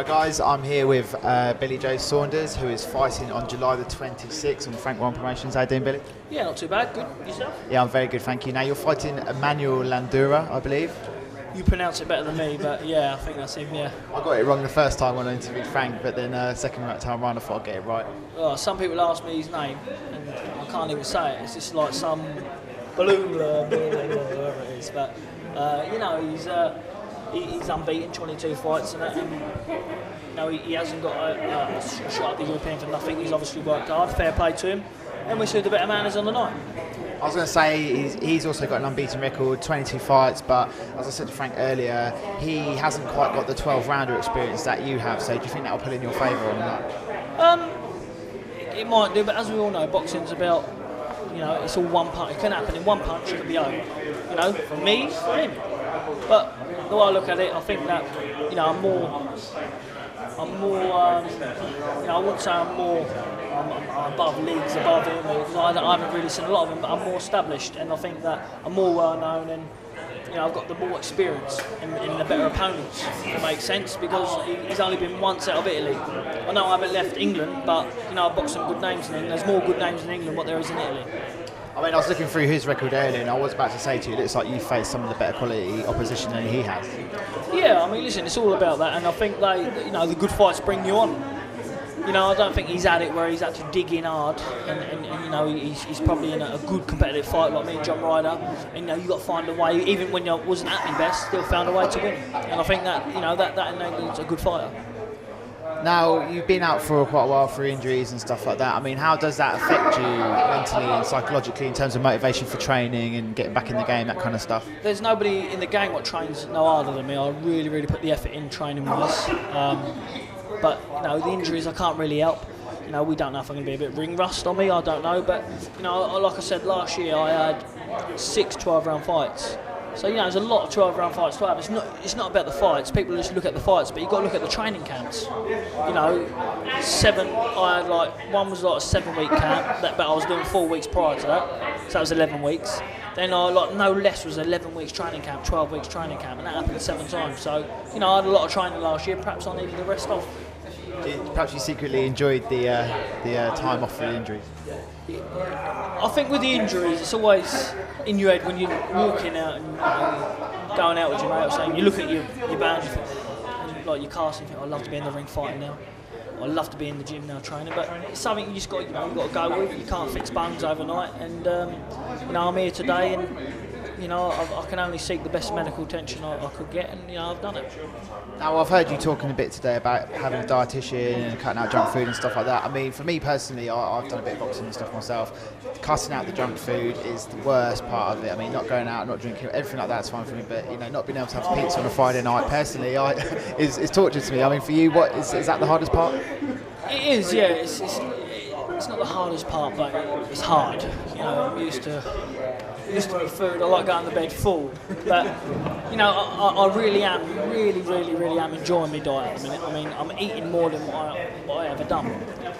Alright guys, I'm here with Billy Joe Saunders, who is fighting on July the 26th on Frank One Promotions. How you doing, Billy? Yeah, not too bad. Good. Yourself? Yeah, I'm very good, thank you. Now you're fighting Emmanuelle Blandamura, I believe. You pronounce it better than me, but yeah, I think that's him, yeah. I got it wrong the first time when I interviewed Frank, but then second time round I thought I'd get it right. Some people ask me his name, and I can't even say it. It's just like some balloon whatever it is. But, you know, he's unbeaten, 22 fights, and you know, he hasn't got a shot at the European for nothing. He's obviously worked hard, fair play to him, and we see the better man is on the night. I was going to say he's also got an unbeaten record, 22 fights, but as I said to Frank earlier, he hasn't quite got the 12-rounder experience that you have, so do you think that will pull in your favour or not? It might do, but as we all know, boxing's about, you know, it's all one punch. It can happen in one punch, it can be over. You know, for me, for him. But the way I look at it, I think that, you know, I'm more, you know, I wouldn't say I'm above leagues above him, because I haven't really seen a lot of him, but I'm more established, and I think that I'm more well known, and you know, I've got the more experience in the better opponents, if it makes sense, because he's only been once out of Italy. I know I haven't left England, but you know, I've boxed some good names in England. There's more good names in England than what there is in Italy. I mean, I was looking through his record earlier, and I was about to say to you, it looks like you faced some of the better quality opposition than he has. Yeah, I mean, listen, it's all about that, and I think you know, the good fights bring you on. You know, I don't think he's had it where he's had to dig in hard, and you know, he's probably in a good competitive fight like me and John Ryder. And you know, you got to find a way, even when you wasn't at your best, still found a way to win. And I think that, you know, that enables a good fighter. Now, you've been out for quite a while for injuries and stuff like that. I mean, how does that affect you mentally and psychologically in terms of motivation for training and getting back in the game, that kind of stuff? There's nobody in the game what trains no harder than me. I really put the effort in training wise. But you know, the injuries I can't really help. You know, we don't know if I'm going to be a bit ring rust on me. I don't know, but you know, like I said last year, I had 6 12-round fights. So you know, there's a lot of 12-round fights to have. It's not about the fights. People just look at the fights, but you've got to look at the training camps. You know, I had one was like a 7-week camp, but I was doing 4 weeks prior to that, so that was 11 weeks. Then no less was 11 weeks training camp, 12 weeks training camp, and that happened 7 times. So you know, I had a lot of training last year. Perhaps I needed the rest off. Perhaps you secretly enjoyed the time off for the injuries. I think with the injuries, it's always in your head when you're walking out and going out with your mate or something. You look at your band, you think, like your cast, and you think, I'd love to be in the ring fighting now. I'd love to be in the gym now training, but it's something you just got, you've got to go with. You can't fix bones overnight, and you know, I'm here today, and you know, I can only seek the best medical attention I could get, and you know, I've done it. Now, I've heard you talking a bit today about having a dietitian and cutting out junk food and stuff like that. I mean, for me personally, I've done a bit of boxing and stuff myself. Cutting out the junk food is the worst part of it. I mean, not going out, not drinking, everything like that's fine for me, but you know, not being able to have pizza on a Friday night, personally, is torture to me. I mean, for you, is that the hardest part? It is, yeah. It's not the hardest part, but it's hard. You know, I'm used to be food. I like going to bed full, but you know, I really am enjoying my diet at the minute. I mean, I'm eating more than what I ever done.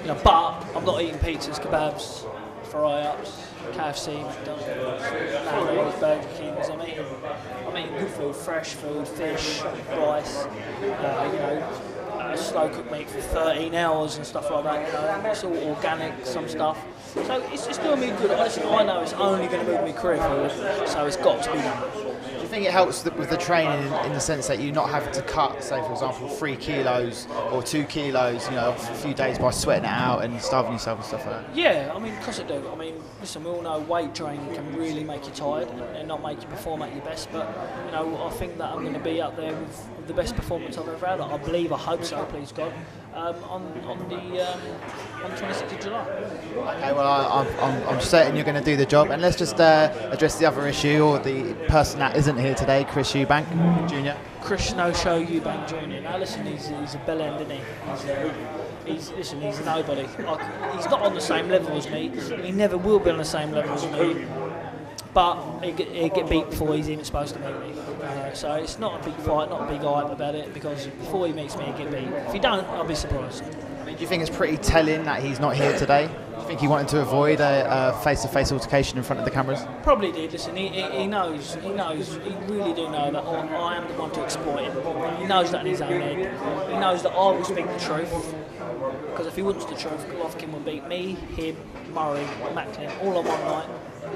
You know, but I'm not eating pizzas, kebabs, fry-ups, KFC, McDonald's, Burger Kings. I'm eating good food, fresh food, fish, rice. You know, slow cooked meat for 13 hours and stuff like that. You know, it's all organic, some stuff. So it's doing me good. Honestly, I know it's only going to move my career forward, so it's got to be done. Do you think it helps with the training in the sense that you're not having to cut, say for example, 3 kilos or 2 kilos, you know, for a few days by sweating it out and starving yourself and stuff like that? Yeah, I mean, of course it do. I mean, listen, we all know weight training can really make you tired and not make you perform at your best, but you know, I think that I'm going to be up there with the best performance I've ever had. I believe, I hope so, please God, on the 26th of July. Okay, well, I'm certain you're going to do the job, and let's just address the other issue, or the person that isn't here today, Chris Eubank Jr. Chris No-Show Eubank Jr. Now listen, he's a bell end, isn't he? He's a nobody. He's not on the same level as me. He never will be on the same level as me. But he'll get beat before he's even supposed to meet me. So it's not a big fight, not a big hype about it, because before he meets me, he'll get beat. If he don't, I'll be surprised. Do you think it's pretty telling that he's not here today? Do you think he wanted to avoid a face-to-face altercation in front of the cameras? Probably did. Listen, he knows, he really do know that I am the one to exploit him. He knows that in his own head. He knows that I will speak the truth. Because if he wants the truth, Golovkin will beat me, him, Murray, Macklin, all on one night.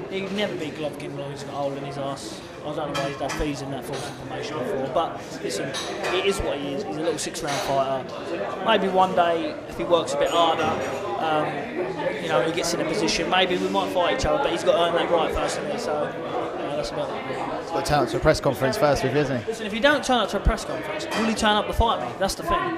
He'd never beat Golovkin while he's got a hole in his arse. I don't know why he's done fees in that false information before. But listen, it is what he is. He's a little 6-round fighter. Maybe one day, if he works a bit harder, he gets in a position, maybe we might fight each other, but he's got to earn that right personally. So that's about it. He's got to turn up to a press conference first with you, isn't he? Listen, if you don't turn up to a press conference, will he turn up to fight me? That's the thing.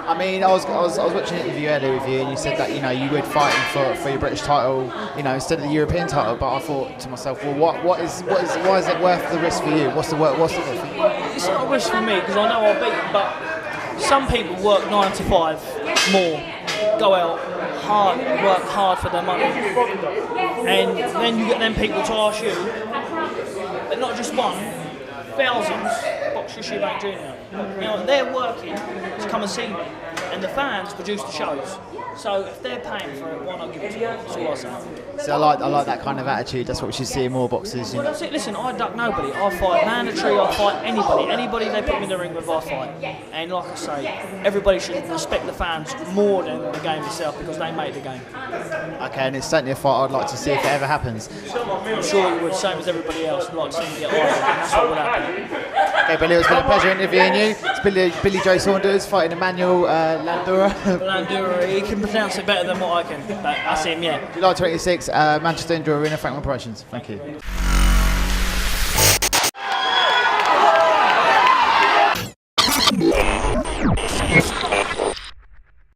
I mean, I was watching an interview earlier with you, and you said that you would fight for your British title, instead of the European title. But I thought to myself, well, why is it worth the risk for you? What's the risk for you? It's not a risk for me because I know I'll beat him. But some people work 9 to 5 more, go out hard, work hard for their money, and then you get them people to ask you, but not just one, thousands, box Chris Eubank Jr. They're working to come and see me, and the fans produce the shows. So if they're paying for it, why not give it to them? That's all I say. So I like that kind of attitude. That's what we should see in more boxers. Well, that's it. Listen, I duck nobody. I fight mandatory. I fight anybody. Anybody they put me in the ring with, I fight. And like I say, everybody should respect the fans more than the game itself because they made the game. Okay, and it's certainly a fight I'd like to see if it ever happens. I'm sure you would, same as everybody else. I'd like to see them get on, and that's what would happen. Okay, Billy, it's been a pleasure interviewing you. It's Billy Joe Saunders fighting Emmanuelle Blandamura. Blandamura, he can pronounce it better than what I can. That's him, yeah. July 26, Manchester Indoor Arena, Franklin Promotions. Thank you.